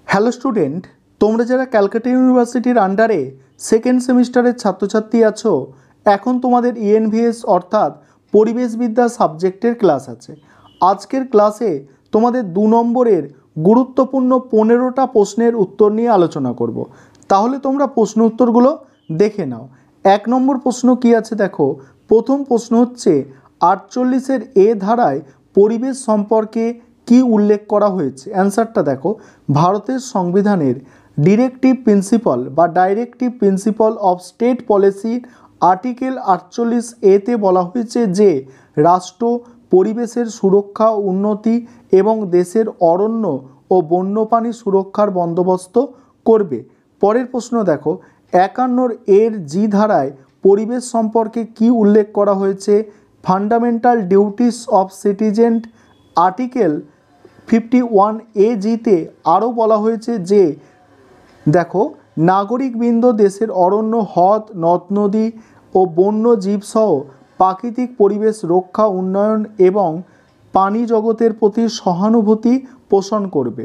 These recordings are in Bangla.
হ্যালো স্টুডেন্ট, তোমরা যারা ক্যালকাটা ইউনিভার্সিটির আন্ডারে সেকেন্ড সেমিস্টারের ছাত্রছাত্রী আছো, এখন তোমাদের ইএনভিএস অর্থাৎ পরিবেশবিদ্যা সাবজেক্টের ক্লাস আছে। আজকের ক্লাসে তোমাদের 2 নম্বরের গুরুত্বপূর্ণ 15টা প্রশ্নের উত্তর নিয়ে আলোচনা করব। তাহলে তোমরা প্রশ্ন উত্তরগুলো দেখে নাও। 1 নম্বর প্রশ্ন কি আছে দেখো। প্রথম প্রশ্ন হচ্ছে 48-এর এ ধারায় পরিবেশ সম্পর্কে কি উল্লেখ করা হয়েছে। অ্যান্সারটা দেখো, ভারতের সংবিধানের ডিরেক্টিভ প্রিন্সিপাল বা directive principle of state policy article 48 এতে বলা হয়েছে যে রাষ্ট্র পরিবেশের সুরক্ষা, উন্নতি এবং দেশের অরণ্য ও বন্যপ্রাণী সুরক্ষার বন্দোবস্ত করবে। পরের প্রশ্ন দেখো, 51 এর জি ধারায় পরিবেশ সম্পর্কে কি উল্লেখ করা হয়েছে। Fundamental duties of citizen article 51 এ জিতে আরও বলা হয়েছে যে দেখো, নাগরিকবৃন্দ দেশের অরণ্য, হ্রদ, নদ নদী ও বন্য জীবসহ প্রাকৃতিক পরিবেশ রক্ষা, উন্নয়ন এবং প্রাণী জগতের প্রতি সহানুভূতি পোষণ করবে।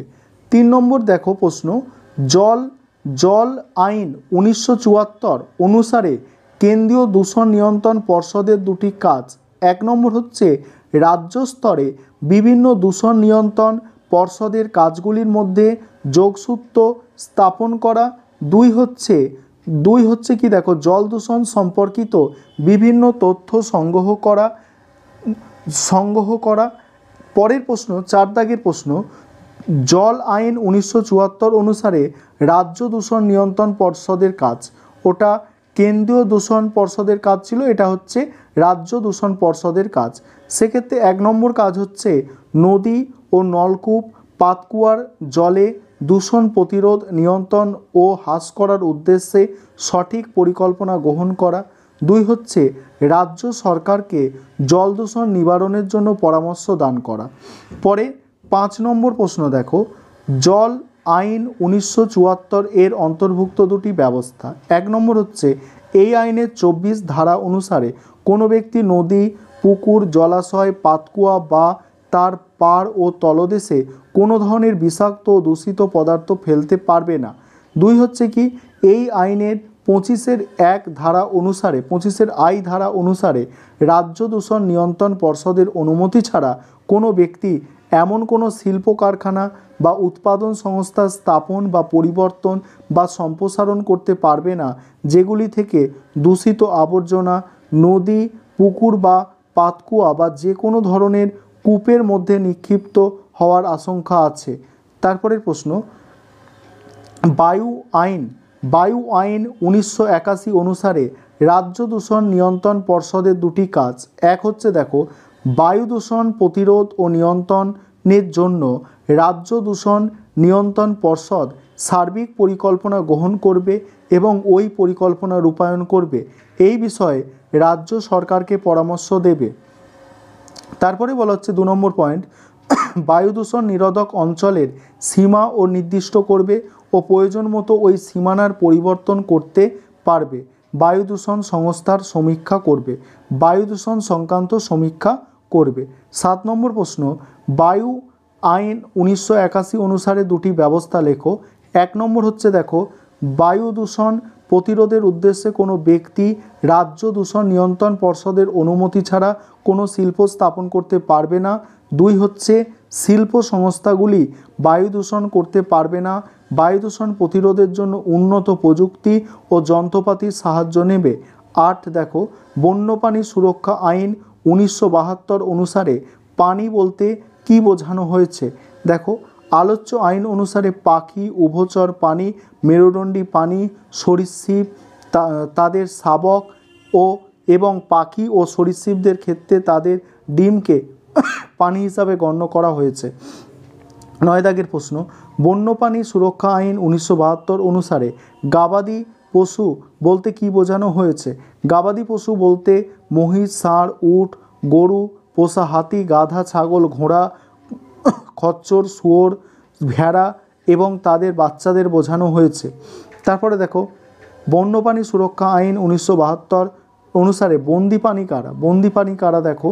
3 নম্বর দেখো প্রশ্ন, জল আইন 1974 অনুসারে কেন্দ্রীয় দূষণ নিয়ন্ত্রণ পর্ষদের দুটি কাজ। 1 নম্বর হচ্ছে রাজ্য স্তরে বিভিন্ন দূষণ নিয়ন্ত্রণ পর্ষদের কাজগুলির মধ্যে যোগসূত্র স্থাপন করা। দুই হচ্ছে কি দেখো, জল দূষণ সম্পর্কিত বিভিন্ন তথ্য সংগ্রহ করা। পরের প্রশ্ন 4 দাগের প্রশ্ন, জল আইন 1974 অনুসারে রাজ্য দূষণ নিয়ন্ত্রণ পর্ষদের কাজ। ওটা কেন্দ্রীয় দূষণ পর্ষদের কাজ ছিল, এটা হচ্ছে রাজ্য দূষণ পর্ষদের কাজ। সেক্ষেত্রে 1 নম্বর কাজ হচ্ছে নদী ও নলকূপ, পাতকুয়ার জলে দূষণ প্রতিরোধ, নিয়ন্ত্রণ ও হ্রাস করার উদ্দেশ্যে সঠিক পরিকল্পনা গ্রহণ করা। 2 হচ্ছে রাজ্য সরকারকে জল দূষণ নিবারণের জন্য পরামর্শ দান করা। পরে 5 নম্বর প্রশ্ন দেখো, জল আইন 1974 এর অন্তর্ভুক্ত দুটি ব্যবস্থা। 1 নম্বর হচ্ছে এই আইনের 24 ধারা অনুসারে কোনো ব্যক্তি নদী, পুকুর, জলাশয়, পাতকুয়া বা তার পাড় ও তলদেশে কোনো ধরনের বিষাক্ত ও দূষিত পদার্থ ফেলতে পারবে না। 2 হচ্ছে কি, এই আইনের 25-এর 1 ধারা অনুসারে 25-এর আই ধারা অনুসারে রাজ্য দূষণ নিয়ন্ত্রণ পর্ষদের অনুমতি ছাড়া কোনো ব্যক্তি এমন কোনো শিল্প কারখানা বা উৎপাদন সংস্থা স্থাপন বা পরিবর্তন বা সম্প্রসারণ করতে পারবে না যেগুলি থেকে দূষিত আবর্জনা নদী, পুকুর বা পাতকুয়া বা যে কোনো ধরনের কূপের মধ্যে নিক্ষিপ্ত হওয়ার আশঙ্কা আছে। তারপরের প্রশ্ন, বায়ু আইন 1981 অনুসারে রাজ্য দূষণ নিয়ন্ত্রণ পর্ষদের দুটি কাজ। 1 হচ্ছে দেখো, বায়ু দূষণ প্রতিরোধ ও নিয়ন্ত্রণের জন্য রাজ্য দূষণ নিয়ন্ত্রণ পর্ষদ সার্বিক পরিকল্পনা গ্রহণ করবে এবং ওই পরিকল্পনা রূপায়ণ করবে। এই বিষয়ে রাজ্য সরকারকে পরামর্শ দেবে। তারপরে বলা হচ্ছে 2 নম্বর পয়েন্ট, বায়ু দূষণ নিরোধক অঞ্চলের সীমা ও নির্দিষ্ট করবে ও প্রয়োজন মতো ওই সীমানার পরিবর্তন করতে পারবে। বায়ু দূষণ সংস্থার সমীক্ষা করবে, বায়ু দূষণ সংক্রান্ত সমীক্ষা করবে। 7 নম্বর প্রশ্ন, বায়ু আইন 1981 অনুসারে দুটি ব্যবস্থা লেখো। 1 নম্বর হচ্ছে দেখো, বায়ু দূষণ প্রতিরোধের উদ্দেশ্যে কোনো ব্যক্তি রাজ্য দূষণ নিয়ন্ত্রণ পর্ষদের অনুমতি ছাড়া কোনো শিল্প স্থাপন করতে পারবে না। 2 হচ্ছে শিল্প সংস্থাগুলি বায়ু দূষণ করতে পারবে না, বায়ু দূষণ প্রতিরোধের জন্য উন্নত প্রযুক্তি ও যন্ত্রপাতির সাহায্য নেবে। 8 দেখো, বন্যপ্রাণী সুরক্ষা আইন 1972 অনুসারে পানি বলতে কি বোঝানো হয়েছে। দেখো, আলোচ্য আইন অনুসারে পাখি, উভচর প্রাণী, মেরুদণ্ডী প্রাণী, সরীসৃপ, তাদের শাবক এবং পাখি ও সরীসৃপদের ক্ষেত্রে তাদের ডিমকে প্রাণী হিসাবে গণ্য করা হয়েছে। 9 দাগের প্রশ্ন, বন্যপ্রাণী সুরক্ষা আইন 1972 অনুসারে গবাদি পশু বলতে কি বোঝানো হয়েছে। গবাদি পশু বলতে মহিষ, ষাঁড়, উট, গরু, পোষা হাতি, গাধা, ছাগল, ঘোড়া, খচ্চর, শুয়োর, ভেড়া এবং তাদের বাচ্চাদের বোঝানো হয়েছে। তারপরে দেখো, বন্যপ্রাণী সুরক্ষা আইন 1972 অনুসারে বন্দি প্রাণী কারা দেখো,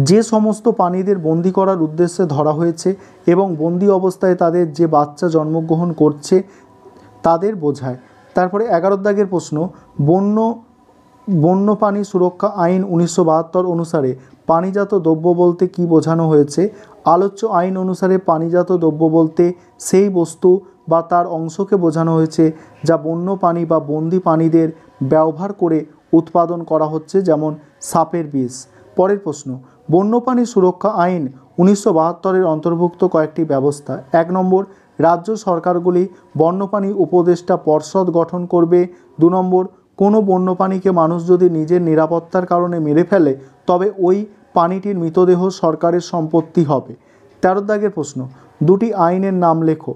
যে সমস্ত প্রাণীদের বন্দি করার উদ্দেশ্যে ধরা হয়েছে এবং বন্দি অবস্থায় তাদের যে বাচ্চা জন্মগ্রহণ করছে তাদের বোঝায়। তারপরে 11 দাগের প্রশ্ন, বন্যপ্রাণী সুরক্ষা আইন 1972 অনুসারে পানিজাত দ্রব্য বলতে কী বোঝানো হয়েছে? আলোচ্য আইন অনুসারে পানিজাত দ্রব্য বলতে সেই বস্তু বা তার অংশকে বোঝানো হয়েছে যা বন্যপ্রাণী বা বন্দি প্রাণীদের ব্যবহার করে উৎপাদন করা হচ্ছে, যেমন সাপের বিষ। পরের প্রশ্ন, বন্যপ্রাণী সুরক্ষা আইন 1972 অন্তর্ভুক্ত কয়েকটি ব্যবস্থা। 1 নম্বর, রাজ্য সরকারগুলি বন্যপ্রাণী উপদেষ্টা পর্ষদ গঠন করবে। 2 নম্বর, কোনো বন্যপ্রাণীকে মানুষ যদি নিজের নিরাপত্তার কারণে মেরে ফেলে তবে ওই প্রাণীটির মৃতদেহ সরকারের সম্পত্তি হবে। 13 দাগের প্রশ্ন, দুটি আইনের নাম লেখো।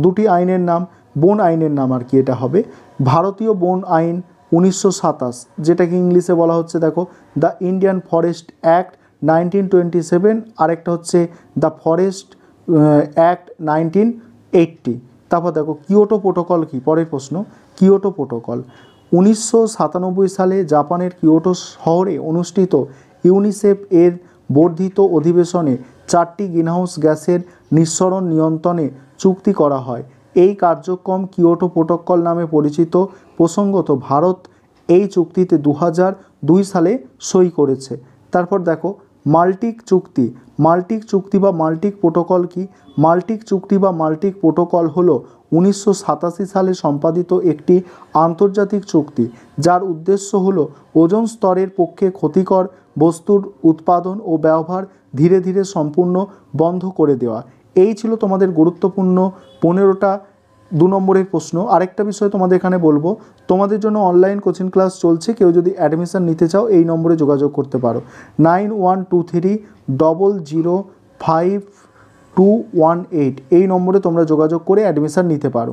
দুটি আইনের নাম, বন আইনের নাম আর কি এটা হবে। ভারতীয় বন আইন 1927, যেটাকে ইংলিশে বলা হচ্ছে দেখো দ্য ইন্ডিয়ান ফরেস্ট অ্যাক্ট 1927, আরেকটা হচ্ছে দ্য ফরেস্ট অ্যাক্ট 1980। তারপর দেখো কিয়োটো প্রোটোকল কি? পরের প্রশ্ন, কিয়োটো প্রোটোকল 1997 সালে জাপানের কিয়োটো শহরে অনুষ্ঠিত ইউনিসেফ এর বর্ধিত অধিবেশনে 4টি গ্রিনহাউস গ্যাসের নিঃসরণ নিয়ন্ত্রণে চুক্তি করা হয়। এই কার্যক্রম কিয়োটো প্রোটোকল নামে পরিচিত। প্রসঙ্গত ভারত এই চুক্তিতে 2002 সালে সই করেছে। তারপর দেখো মাল্টিক চুক্তি বা মাল্টিক প্রোটোকল কি? মাল্টিক চুক্তি বা মাল্টিক প্রোটোকল হলো 1987 সালে সম্পাদিত একটি আন্তর্জাতিক চুক্তি যার উদ্দেশ্য হলো ওজোন স্তরের পক্ষে ক্ষতিকর বস্তুর উৎপাদন ও ব্যবহার ধীরে ধীরে সম্পূর্ণ বন্ধ করে দেওয়া। এই ছিল তোমাদের গুরুত্বপূর্ণ 15টা 2 নম্বরের প্রশ্ন। আরেকটা বিষয় তোমাদের এখানে বলবো, তোমাদের জন্য অনলাইন কোচিং ক্লাস চলছে। কেউ যদি অ্যাডমিশন নিতে চাও এই নম্বরে যোগাযোগ করতে পারো, 9123005218। এই নম্বরে তোমরা যোগাযোগ করে অ্যাডমিশন নিতে পারো।